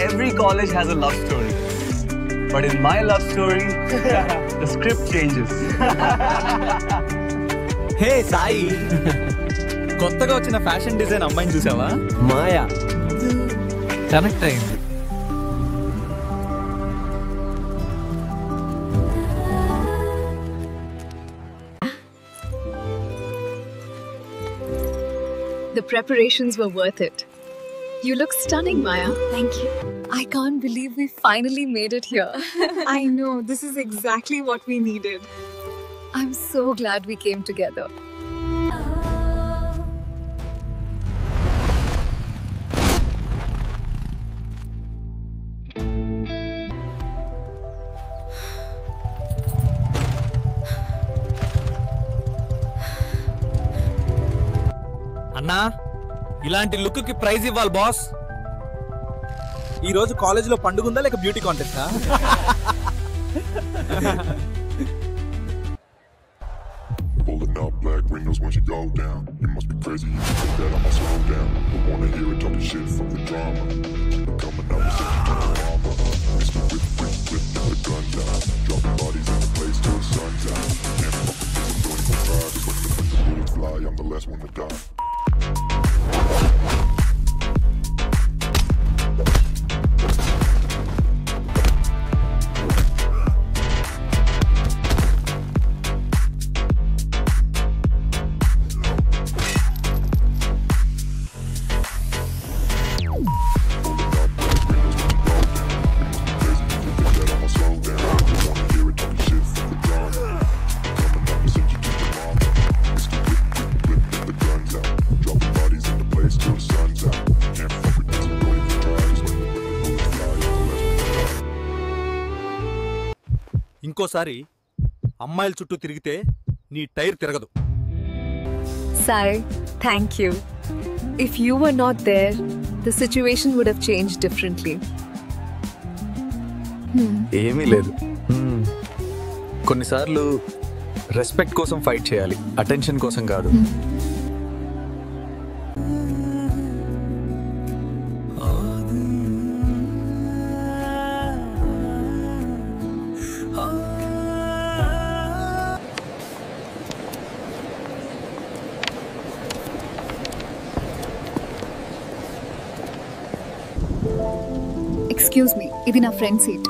Every college has a love story, but in my love story, the script changes. Hey Sai, కొత్తగా వచ్చిన fashion design అమ్మాయిని చూసావా? మాయా connect అయింది. The preparations were worth it. You look stunning, Maya. Thank you. I can't believe we finally made it here. I know, this is exactly what we needed. I'm so glad we came together. అన్నా, ఇలాంటి look కి praise ఇవ్వాలి boss. ఈ రోజు college లో పండుగ ఉందా లేక beauty కాంటెస్టా? Pulling up black windows when she go down. You must be crazy, you can put that on my slow down. Don't wanna hear her talking shit from the drama. Coming out with such a drama. It's the whip, get the guns out. Dropping bodies in the place till the sun's out. Can't fuck with this, I'm doing it for pride. When the bullets fly, I'm the last one to die. ఇంకోసారి అమ్మాయిల చుట్టూ తిరిగితే నీ tyre తిరగదు. Sai, thank you. If you were not there, the situation would have changed differently. ఏమీ లేదు. కొన్నిసార్లు respect కోసం ఫైట్ చేయాలి, అటెన్షన్ కోసం కాదు. Excuse me, ఇది నా ఫ్రెండ్ సీట్.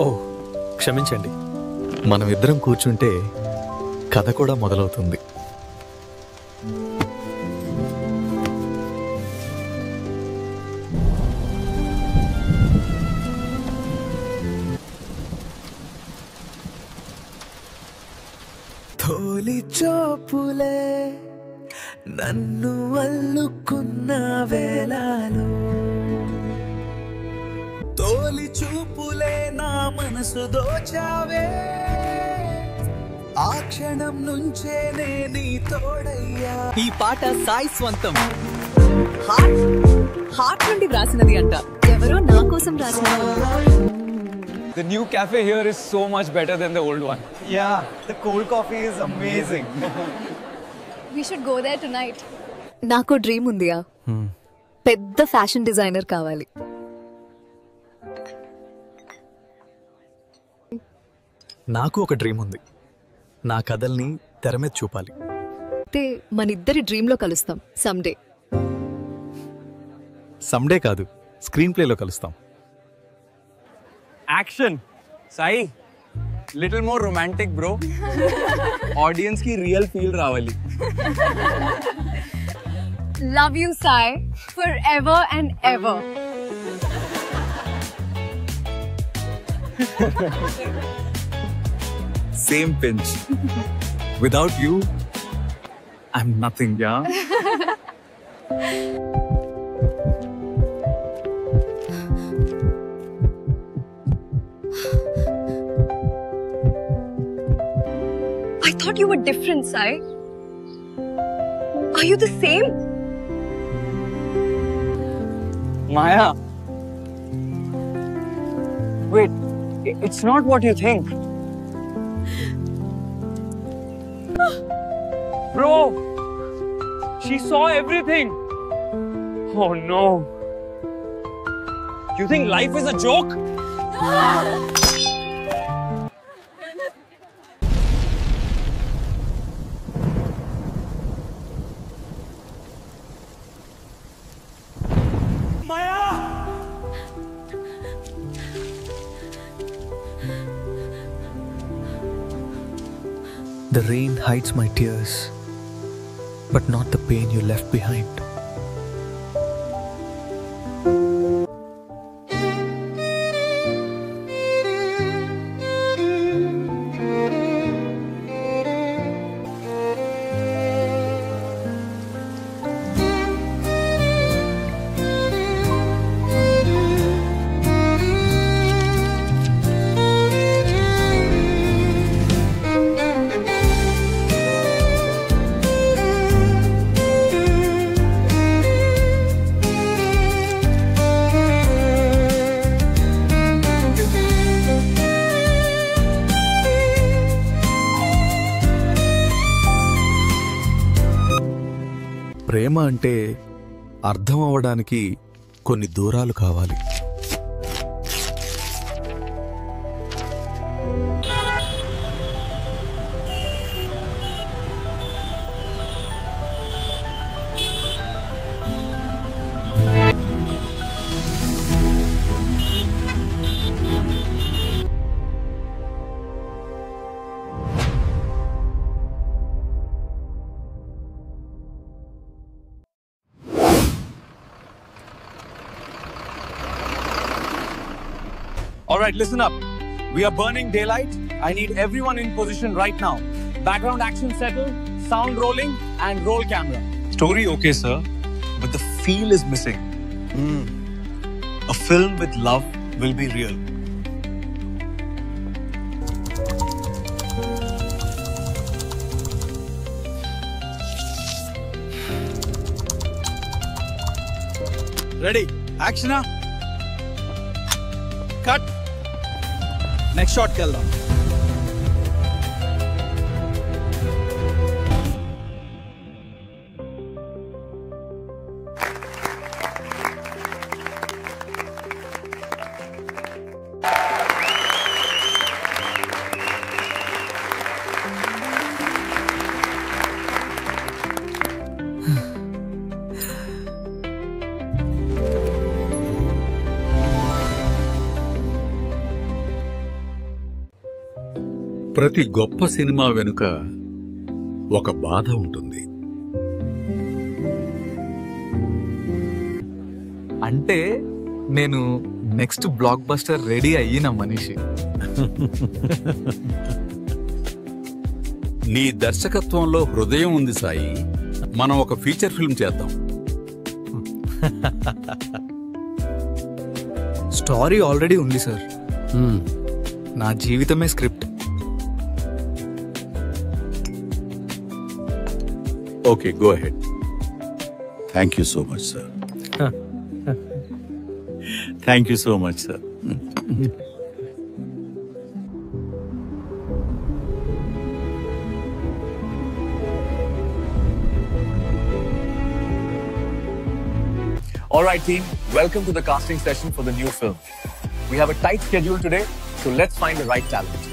ఓ క్షమించండి, మనం ఇద్దరం కూర్చుంటే కథ కూడా మొదలవుతుంది. తోలి చూపులే నన్ను అల్లుకున్న వేళలో, తోలి చూపులే నా మనసు దోచావే, ఆ క్షణం నుంచే నే నీ తోడయ్యా. ఈ పాట సాయి స్వంతం. హార్ట్ నుండి వ్రాసినది అంట, ఎవరో నా కోసం రాసినది. The new cafe here is so much better than the old one. Yeah, the cold coffee is amazing. We should go there tonight. నాకు డ్రీమ్ ఉందియా, పెద్ద ఫ్యాషన్ డిజైనర్ కావాలి. నాకు ఒక డ్రీమ్ ఉంది, నా కథల్ని తెర మీద చూపాలి. అయితే మన ఇద్దరి డ్రీమ్ లో కలుస్తాం సమ్డే. సమ్డే కాదు, స్క్రీన్ ప్లేలో కలుస్తాం. Action, Sai. Little more romantic, bro. Audience ki real feel రావాలి. Love you, Sai, forever and ever. Same pinch. Without you, I'm nothing, yeah? I thought you were different, Sai. Are you the same? Maya. Wait, it's not what you think. Bro, she saw everything. Oh no. You think life is a joke? The rain hides my tears, but not the pain you left behind. ప్రేమ అంటే అర్థం అవ్వడానికి కొన్ని దూరాలు కావాలి. All right, listen up. We are burning daylight. I need everyone in position right now. Background action settle, sound rolling, and roll camera. Story okay, sir, but the feel is missing. A film with love will be real. Ready? Action! Cut! Next shot kellam. ప్రతి గొప్ప cinema వెనుక ఒక బాధ ఉంటుంది. అంటే నేను next block buster ready అయిన మనిషి. నీ దర్శకత్వంలో హృదయం ఉంది సాయి. మనం ఒక ఫీచర్ ఫిల్మ్ చేద్దాం. స్టోరీ ఆల్రెడీ ఉంది సార్. నా జీవితమే script. Okay, go ahead. Thank you so much, sir. Thank you so much, sir. All right, team. Welcome to the casting session for the new film. We have a tight schedule today, so let's find the right talent.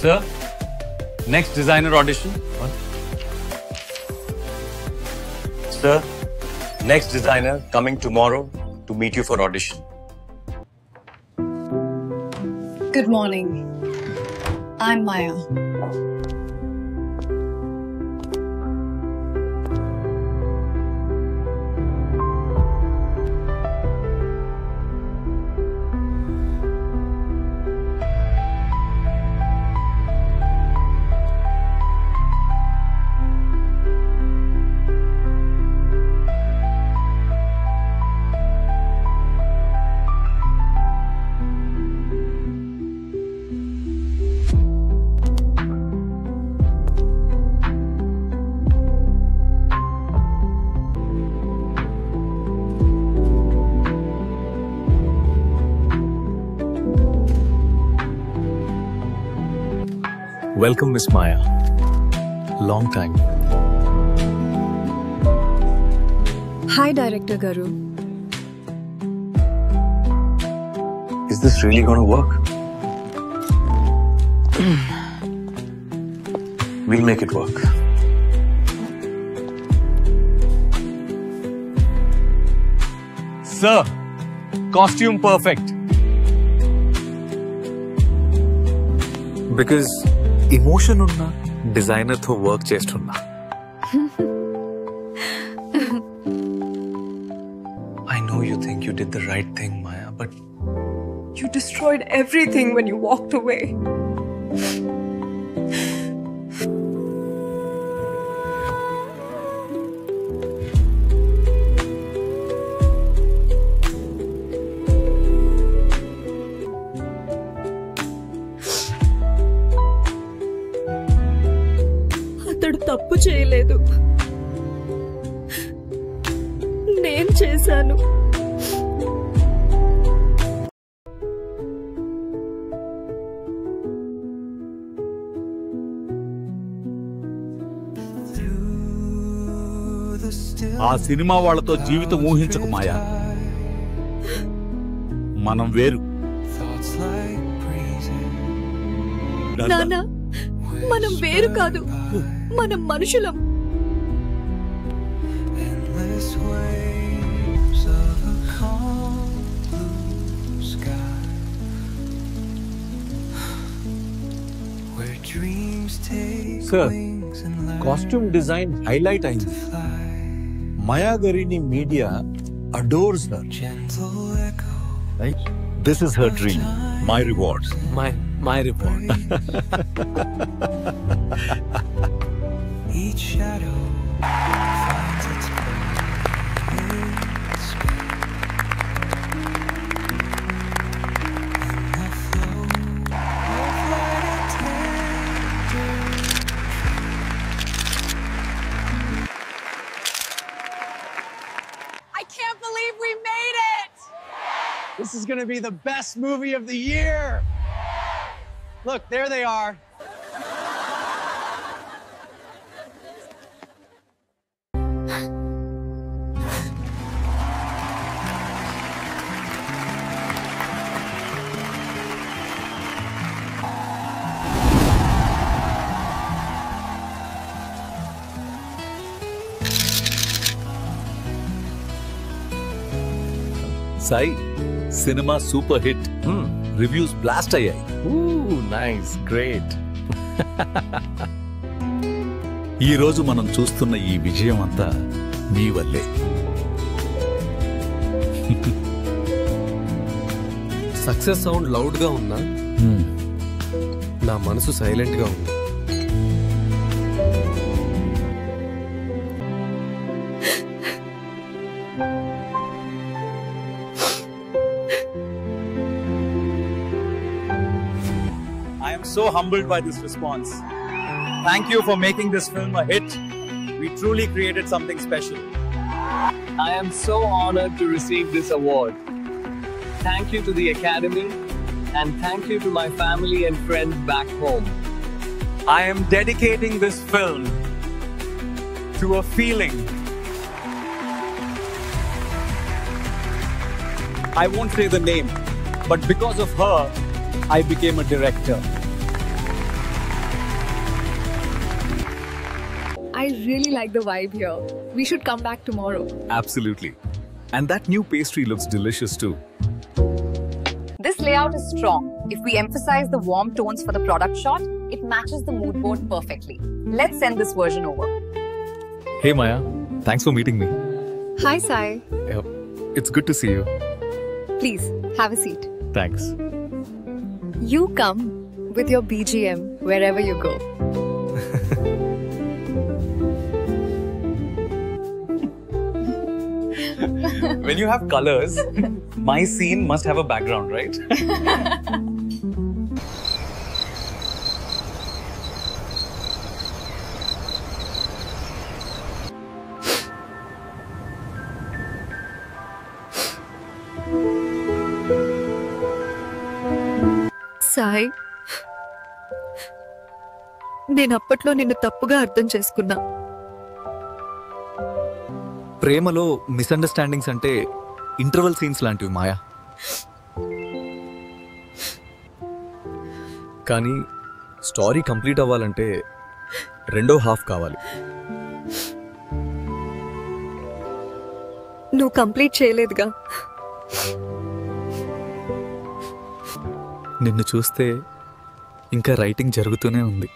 Sir, next designer audition. Sir, next designer coming tomorrow to meet you for audition. Good morning. I'm Maya. Welcome, Miss Maya. Long time. Hi, Director Garu. Is this really going to work? We'll make it work. Sir, costume perfect. Because emotion unna designer tho work chestunna. I know you think you did the right thing, Maya, but You destroyed everything when you walked away. అతడు తప్పు చేయలేదు, నేను చేశాను. ఆ cinema వాళ్ళతో జీవితం ఊహించకు మాయా. మనం వేరు. నాన్న, మనం వేరు కాదు, మనం మనుషులం. సార్, కాస్ట్యూమ్ డిజైన్ హైలైట్ అయింది. మాయా గారిని media adores her. This is her dream. My rewards. My report. Each shadow finds its place. In the flow of light and tender. I can't believe we made it! This is going to be the best movie of the year. Look, there they are. Sai, cinema super hit. Reviews blast అయ్యాయి. ooh, nice, great. ఈ రోజు మనం చూస్తున్న ఈ విజయం అంతా మీ వల్లే. Success sound loud గా ఉన్నా నా మనసు సైలెంట్ గా ఉంది. I am so humbled by this response. Thank you for making this film a hit. We truly created something special. I am so honored to receive this award. Thank you to the Academy, and thank you to my family and friends back home. I am dedicating this film to a feeling. I won't say the name, but because of her, I became a director. I really like the vibe here. We should come back tomorrow. Absolutely. And that new pastry looks delicious too. This layout is strong. If we emphasize the warm tones for the product shot, it matches the mood board perfectly. Let's send this version over. Hey Maya, thanks for meeting me. Hi, Sai. It's good to see you. Please, have a seat. Thanks. You come with your BGM wherever you go. When you have colors, my scene must have a background, right? Sai, నేను అప్పట్లో నిన్ను తప్పుగా అర్థం చేసుకున్నా. ప్రేమలో misunderstandings అంటే interval scenes లాంటివి మాయా. కానీ స్టోరీ కంప్లీట్ అవ్వాలంటే రెండో హాఫ్ కావాలి. నువ్వు కంప్లీట్ చేయలేదుగా. నిన్ను చూస్తే ఇంకా రైటింగ్ జరుగుతూనే ఉంది.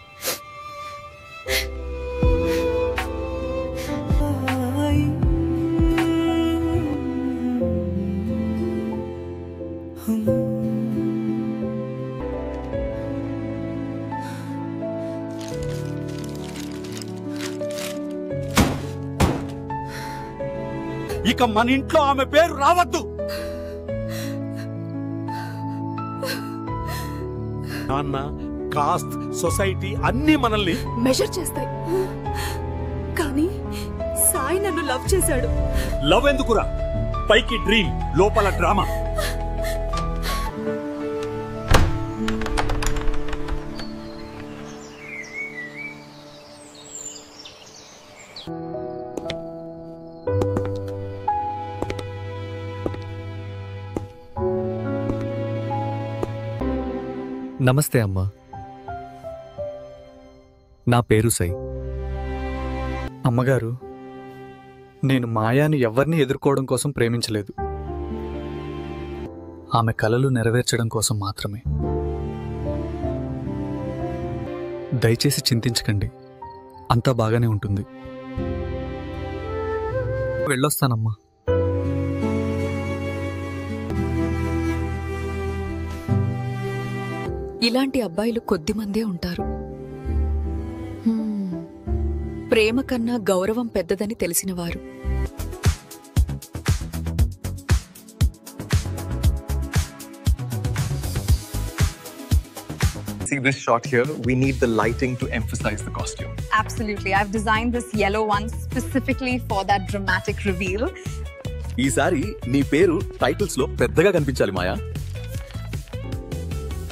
ఇక మన ఇంట్లో ఆమె పేరు రావద్దు. నాన్న, కాస్ట్, సొసైటీ అన్నీ మనల్ని మెజర్ చేస్తాయి. కానీ సాయి నన్ను లవ్ చేశాడు. లవ్ ఎందుకురా? పైకి డ్రీమ్, లోపల డ్రామా. నమస్తే అమ్మా. నా పేరు సై. అమ్మగారు, నేను మాయాని ఎవరిని ఎదుర్కోవడం కోసం ప్రేమించలేదు. ఆమె కలలు నెరవేర్చడం కోసం మాత్రమే. దయచేసి చింతించకండి, అంతా బాగానే ఉంటుంది. వెళ్ళొస్తానమ్మా. ఇలాంటి అబ్బాయిలు కొద్దిమందే ఉంటారు. ప్రేమ కన్నా గౌరవం పెద్దదని తెలిసినవారు. See this shot here, we need the lighting to emphasize the costume. Absolutely. I've designed this yellow one specifically for that dramatic reveal. ఈసారి నీ పేరు టైటిల్స్ లో పెద్దగా కనిపించాలి మాయా.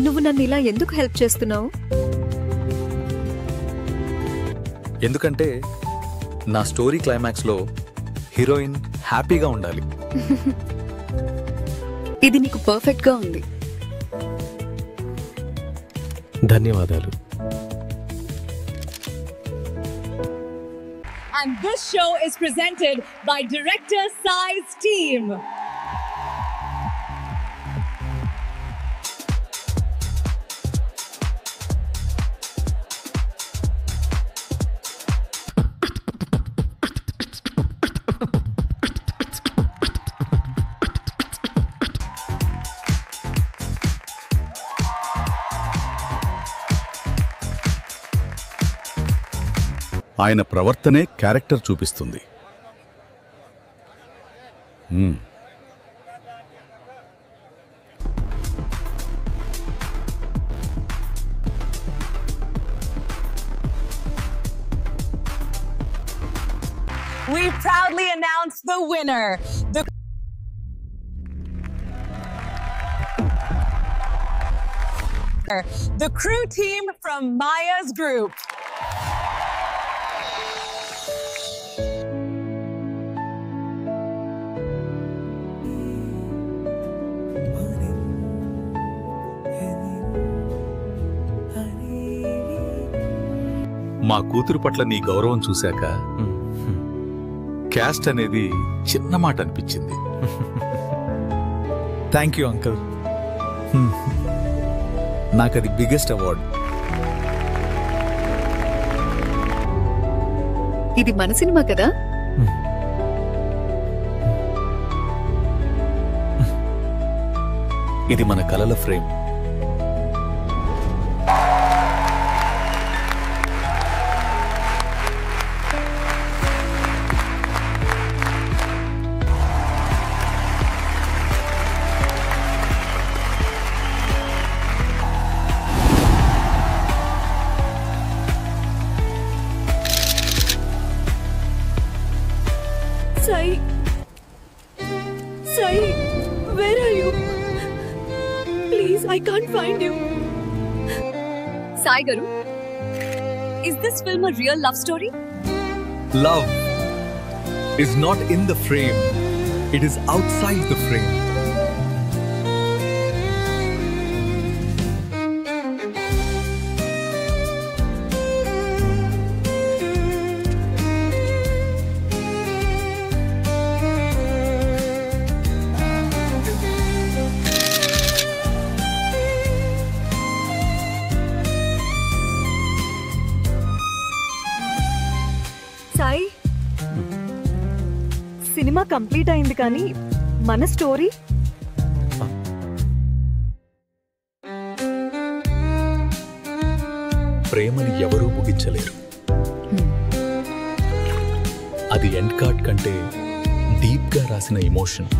నువ్వు నన్ను ఇలా ఎందుకు హెల్ప్ చేస్తున్నావు? ఎందుకంటే నా స్టోరీ క్లైమాక్స్ లో హీరోయిన్ హ్యాపీగా ఉండాలి. ఇది నీకు పర్ఫెక్ట్ గా ఉంది. ధన్యవాదాలు. And this show is presented by director Sai's team. ఆయన ప్రవర్తనే క్యారెక్టర్ చూపిస్తుంది. We proudly announce the winner. The crew team from Maya's group. మా కూతురు పట్ల నీ గౌరవం చూశాక క్యాస్ట్ అనేది చిన్న మాట అనిపించింది. Thank you uncle. నాకది బిగ్గెస్ట్ అవార్డ్. ఇది మన సినిమా కదా? ఇది మన కలల frame. Sai, where are you? Please, I can't find you. Sai గారు, Is this film a real love story? Love is not in the frame. It is outside the frame. Sai, cinema complete అయింది కానీ మన story ప్రేమని ఎవరూ ముగించలేరు. అది end card కంటే deep గా రాసిన ఎమోషన్.